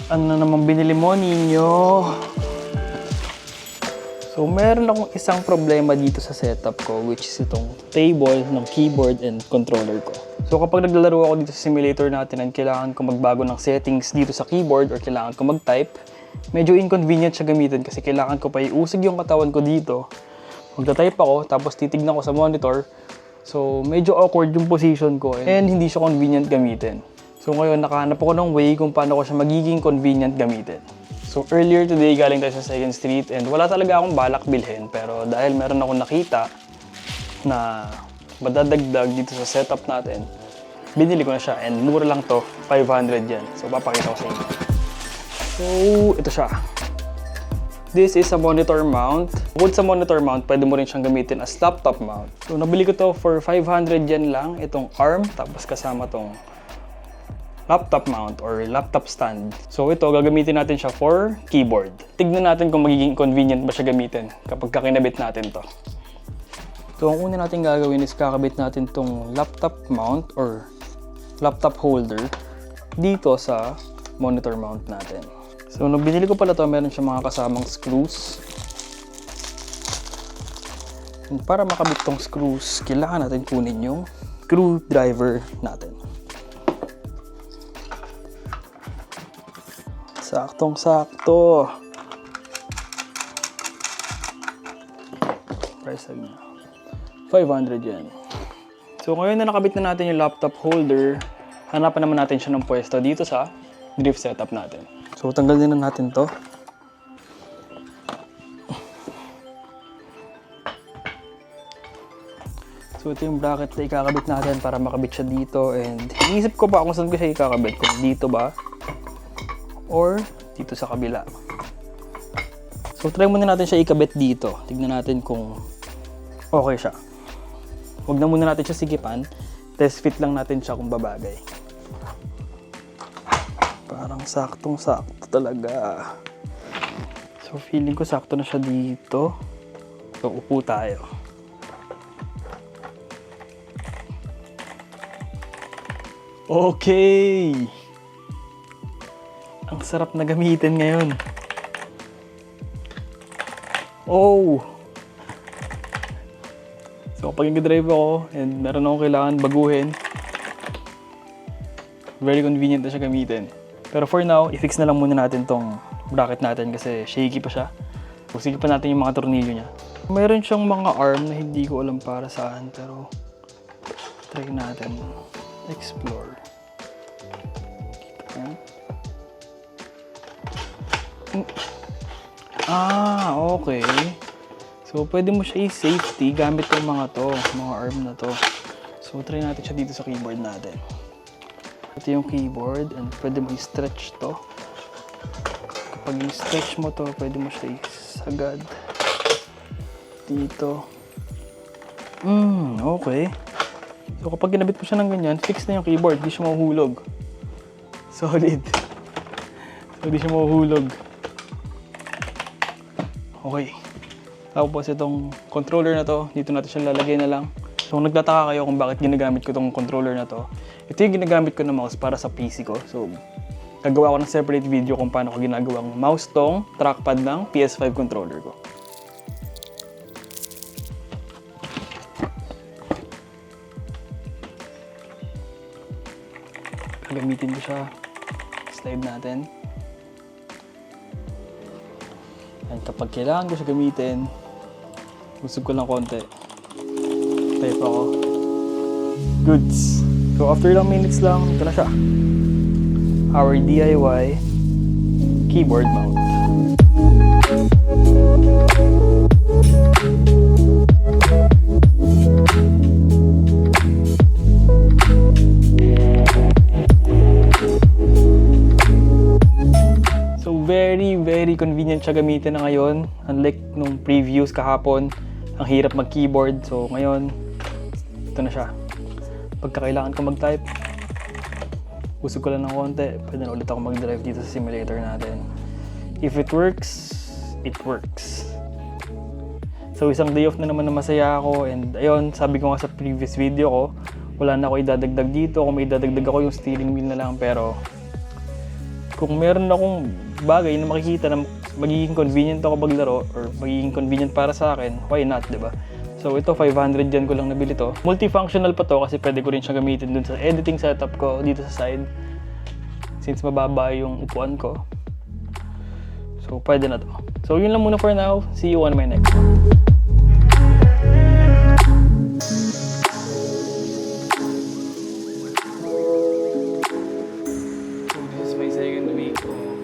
Ano na naman binili mo, ninyo? So, meron akong isang problema dito sa setup ko, which is itong table ng keyboard and controller ko. So, kapag naglalaro ako dito sa simulator natin and kailangan ko magbago ng settings dito sa keyboard or kailangan ko mag-type, medyo inconvenient siya gamitin kasi kailangan ko pa iusig yung katawan ko dito. Magta-type ako, tapos titignan ko sa monitor. So, medyo awkward yung position ko and hindi siya convenient gamitin. So, ngayon, nakahanap ako ng way kung paano ko siya magiging convenient gamitin. So, earlier today, galing tayo sa 2nd Street and wala talaga akong balak bilhin. Pero dahil meron akong nakita na madadagdag dito sa setup natin, binili ko na siya and mura lang to, 500 yan. So, papakita ko sa inyo. So, ito siya. This is a monitor mount. Bukod sa monitor mount, pwede mo rin siyang gamitin as laptop mount. So, nabili ko to for 500 yen lang, itong arm, tapos kasama tong laptop mount or laptop stand. So ito, gagamitin natin siya for keyboard. Tignan natin kung magiging convenient ba siya gamitin kapag kinabit natin to. So ang una natin gagawin is kakabit natin tong laptop mount or laptop holder dito sa monitor mount natin. So nung binili ko pala to, meron siya mga kasamang screws. And para makabit tong screws, kailangan natin kunin yung screwdriver natin. Saktong-sakto. Price tag niya. 500 yen. So ngayon na nakabit na natin yung laptop holder, hanapan naman natin siya ng pwesto dito sa drift setup natin. So tanggalin na natin to. So ito yung bracket na ikakabit natin para makabit siya dito, and iniisip ko pa kung saan ko siya ikakabit, kung dito ba or dito sa kabila. So try muna natin siya ikabit dito. Tignan natin kung okay siya. Huwag na muna natin siya sigipan. Test fit lang natin siya kung babagay. Parang saktong-sakto talaga. So feeling ko sakto na siya dito. So upo tayo. Okay! Ang sarap na gamitin ngayon. Oh! So kapag nag-drive ako and meron akong kailangan baguhin, very convenient na siya gamitin. Pero for now, i-fix na lang muna natin tong bracket natin kasi shaky pa siya. Pusigin pa natin yung mga tornilyo niya. Mayroon siyang mga arm na hindi ko alam para saan, pero try natin. Explore. Okay. So, pwede mo siya i-safety gamit yung mga arm na to. So, try natin siya dito sa keyboard natin. Ito yung keyboard and pwede mo i-stretch to. Kapag i-stretch mo to, pwede mo siya isagad dito. Okay. So, kapag ginabit mo siya ng ganyan, fix na yung keyboard. Di siya mahuhulog. Solid. So, di siya mahuhulog. Okay. Tapos itong controller na to, dito natin siya lalagay na lang. So kung nagtataka kayo kung bakit ginagamit ko itong controller na to, ito yung ginagamit ko na mouse para sa PC ko. So gagawa ko ng separate video kung paano ko ginagawang mouse tong trackpad ng PS5 controller ko. Gagamitin ko siya. Slide natin. At kapag kailangan ko siya gamitin, usog ko lang konti. Type ako. Goods. So after ilang minutes lang, ito na siya. Our DIY keyboard mount. Very convenient siya gamitin na ngayon. Unlike nung previews kahapon, ang hirap mag-keyboard. So ngayon, ito na siya. Pagka kailangan ko mag-type, usog ko lang ng konti, pwede na ulit ako mag-drive dito sa simulator natin. If it works, it works. So isang day off na naman na masaya ako, and ayun, sabi ko nga sa previous video ko, wala na ako idadagdag dito. Kung may idadagdag ako yung steering wheel na lang, pero kung meron akong bagay na makikita na magiging convenient ako maglaro or magiging convenient para sa akin, why not, di ba? So ito, 500 yan ko lang nabili to. Multifunctional pa to kasi pwede ko rin siya gamitin dun sa editing setup ko dito sa side. Since mababa yung upuan ko. So pwede na to. So yun lang muna for now. See you on my next one.